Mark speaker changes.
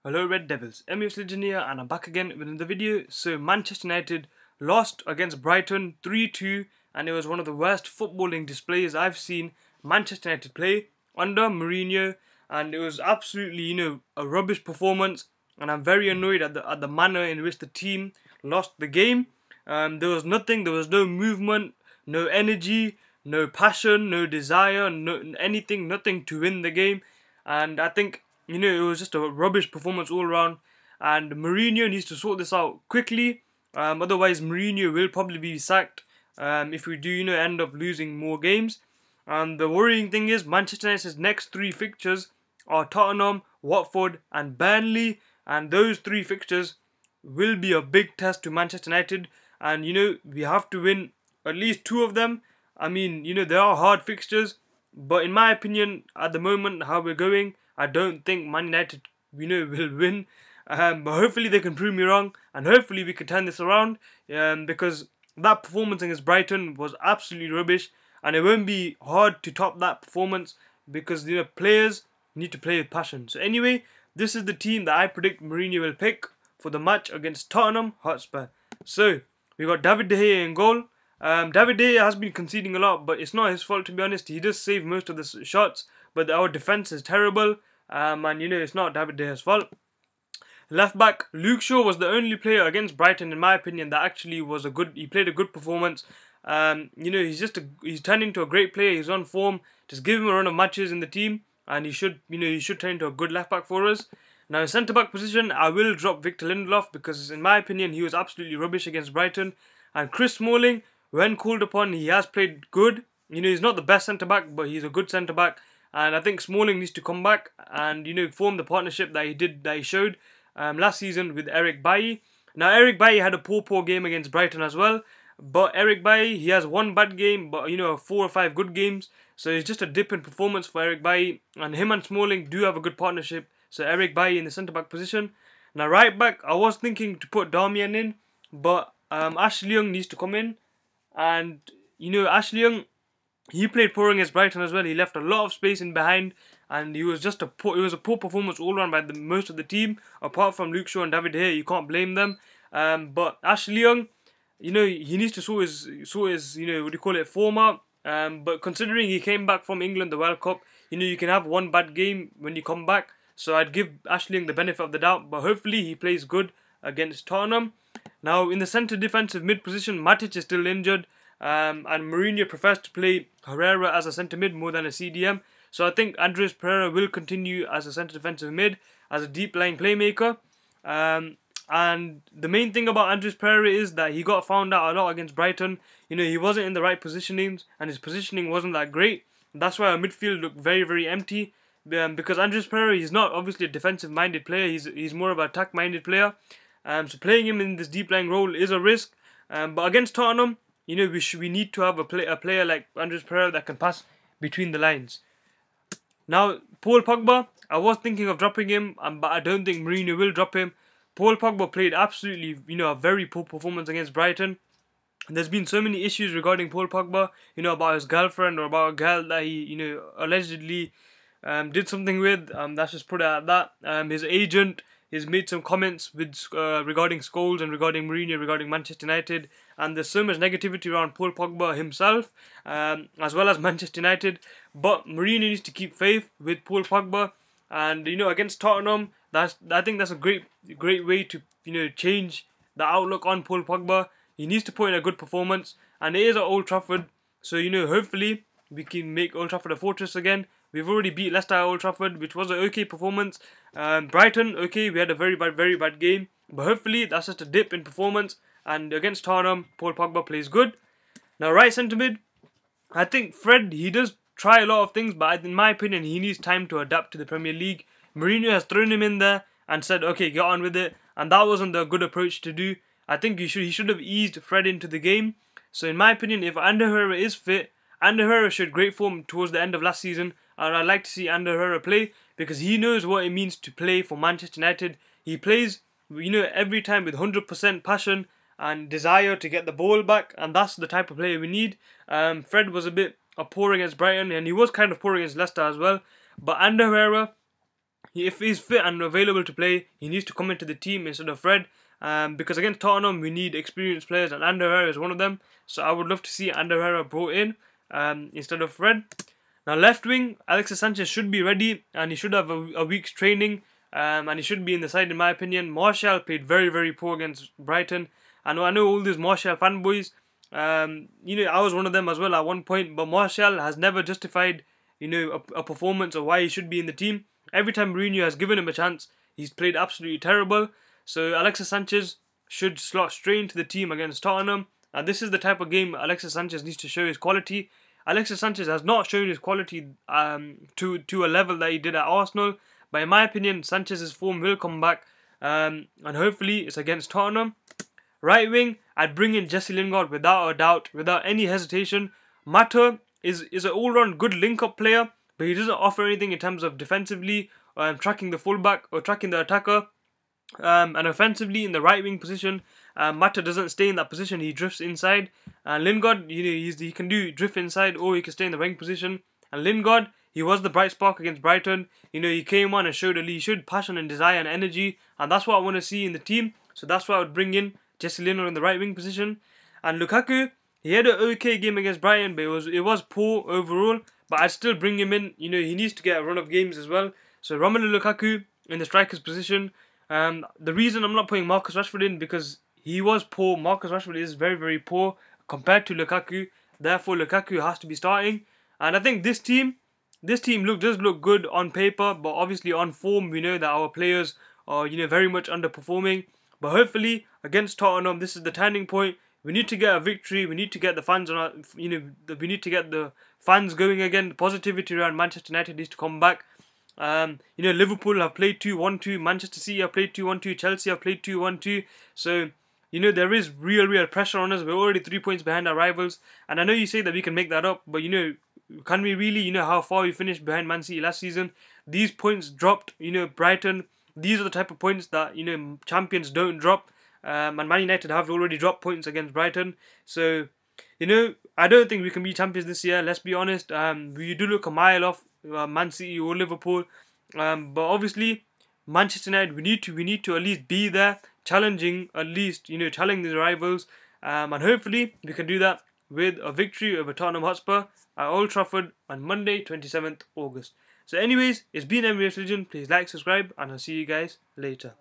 Speaker 1: Hello Red Devils, MUFC Legend here and I'm back again with another video. So Manchester United lost against Brighton 3-2 and it was one of the worst footballing displays I've seen Manchester United play under Mourinho, and it was absolutely a rubbish performance, and I'm very annoyed at the manner in which the team lost the game. There was nothing, there was no movement, no energy, no passion, no desire, no anything, nothing to win the game, and I think it was just a rubbish performance all around, and Mourinho needs to sort this out quickly. Otherwise, Mourinho will probably be sacked if we do, end up losing more games. And the worrying thing is, Manchester United's next three fixtures are Tottenham, Watford, and Burnley, and those three fixtures will be a big test to Manchester United. And we have to win at least two of them. I mean, there are hard fixtures, but in my opinion, at the moment, how we're going, I don't think Man United, will win. But hopefully they can prove me wrong, and hopefully we can turn this around. Because that performance against Brighton was absolutely rubbish, and it won't be hard to top that performance because players need to play with passion. So anyway, this is the team that I predict Mourinho will pick for the match against Tottenham Hotspur. So we got David De Gea in goal. David De Gea has been conceding a lot, but it's not his fault, to be honest. He does save most of the shots, but our defense is terrible. And it's not David De Gea's fault. Left back, Luke Shaw was the only player against Brighton, in my opinion, that actually was he played a good performance. He's turned into a great player. He's on form. Just give him a run of matches in the team, and he should turn into a good left back for us. Now in centre back position, I will drop Victor Lindelof because, in my opinion, he was absolutely rubbish against Brighton. And Chris Smalling, when called upon, he has played good. He's not the best centre back, but he's a good centre back. And I think Smalling needs to come back and form the partnership that he showed last season with Eric Bailly. Now Eric Bailly had a poor game against Brighton as well, but Eric Bailly, he has one bad game, but 4 or 5 good games. So it's just a dip in performance for Eric Bailly, and him and Smalling do have a good partnership. So Eric Bailly in the centre back position. Now right back, I was thinking to put Darmian in, but Ashley Young needs to come in, and Ashley Young, he played poor against Brighton as well. He left a lot of space in behind, and it was a poor performance all around by most of the team, apart from Luke Shaw and David De Gea. You can't blame them. But Ashley Young, he needs to sort his form out. But considering he came back from England, the World Cup, you can have one bad game when you come back. So I'd give Ashley Young the benefit of the doubt, but hopefully he plays good against Tottenham. Now in the centre defensive mid position, Matic is still injured. And Mourinho prefers to play Herrera as a centre mid more than a CDM. So I think Andres Pereira will continue as a centre defensive mid, as a deep lying playmaker. And the main thing about Andres Pereira is that he got found out a lot against Brighton. He wasn't in the right positionings, and his positioning wasn't that great. That's why our midfield looked very, very empty. Because Andres Pereira, he's not obviously a defensive minded player. He's more of an attack minded player. So playing him in this deep lying role is a risk. But against Tottenham, we need to have a player like Andres Pereira that can pass between the lines. Now, Paul Pogba, I was thinking of dropping him, but I don't think Mourinho will drop him. Paul Pogba played absolutely, a very poor performance against Brighton. There's been so many issues regarding Paul Pogba, about his girlfriend or about a girl that he, allegedly did something with. Let's just put it at that. His agent has made some comments regarding Scholes and regarding Mourinho, regarding Manchester United, and there's so much negativity around Paul Pogba himself, as well as Manchester United. But Mourinho needs to keep faith with Paul Pogba, and against Tottenham, I think that's a great way to change the outlook on Paul Pogba. He needs to put in a good performance, and it is at Old Trafford, so hopefully we can make Old Trafford a fortress again. We've already beat Leicester at Old Trafford, which was an okay performance. Brighton, okay, we had a very bad game. But hopefully that's just a dip in performance. And against Tottenham, Paul Pogba plays good. Now right centre mid, I think Fred, he does try a lot of things, but in my opinion, he needs time to adapt to the Premier League. Mourinho has thrown him in there and said, okay, get on with it. And that wasn't the good approach to do. I think he should have eased Fred into the game. So in my opinion, if Ander Herrera is fit, Ander Herrera showed great form towards the end of last season, and I'd like to see Ander Herrera play because he knows what it means to play for Manchester United. He plays, every time with 100% passion and desire to get the ball back, and that's the type of player we need. Fred was a bit poor against Brighton, and he was kind of poor against Leicester as well. But Ander Herrera, if he's fit and available to play, he needs to come into the team instead of Fred. Because against Tottenham, we need experienced players, and Ander Herrera is one of them. So I would love to see Ander Herrera brought in instead of Fred. Now, left wing, Alexis Sanchez should be ready, and he should have a week's training, and he should be in the side, in my opinion. Martial played very, very poor against Brighton. I know all these Martial fanboys. I was one of them as well at one point, but Martial has never justified, a performance or why he should be in the team. Every time Mourinho has given him a chance, he's played absolutely terrible. So Alexis Sanchez should slot straight into the team against Tottenham. And this is the type of game Alexis Sanchez needs to show his quality. Alexis Sanchez has not shown his quality to a level that he did at Arsenal. But in my opinion, Sanchez's form will come back. And hopefully it's against Tottenham. Right wing, I'd bring in Jesse Lingard without a doubt, without any hesitation. Mata is an all-round good link-up player, but he doesn't offer anything in terms of defensively, tracking the fullback or tracking the attacker. And offensively, in the right wing position, Mata doesn't stay in that position, he drifts inside. Lingard, he can drift inside, or he can stay in the wing position. And Lingard, he was the bright spark against Brighton. He came on and showed he showed passion and desire and energy, and that's what I want to see in the team. So that's why I would bring in Jesse Lingard in the right wing position. And Lukaku, he had an okay game against Brighton, but it was poor overall. But I'd still bring him in. He needs to get a run of games as well. So Romelu Lukaku in the striker's position. The reason I'm not putting Marcus Rashford in, because he was poor. Marcus Rashford is very, very poor compared to Lukaku. Therefore, Lukaku has to be starting. And I think this team does look good on paper, but obviously on form, we know that our players are very much underperforming. But hopefully against Tottenham, this is the turning point. We need to get a victory. We need to get the fans on our, we need to get the fans going again. The positivity around Manchester United needs to come back. Liverpool have played 2-1-2. Manchester City have played 2-1-2. Chelsea have played 2-1-2. So, there is real pressure on us. We're already 3 points behind our rivals. And I know you say that we can make that up, but can we really? How far we finished behind Man City last season? These points dropped, Brighton. These are the type of points that, champions don't drop. And Man United have already dropped points against Brighton. So, I don't think we can be champions this year, let's be honest. We do look a mile off Man City or Liverpool. But obviously, Manchester United, we need to at least be there, challenging challenging the rivals. And hopefully, we can do that with a victory over Tottenham Hotspur at Old Trafford on Monday, 27th August. So anyways, it's been MUFC Legend. Please like, subscribe, and I'll see you guys later.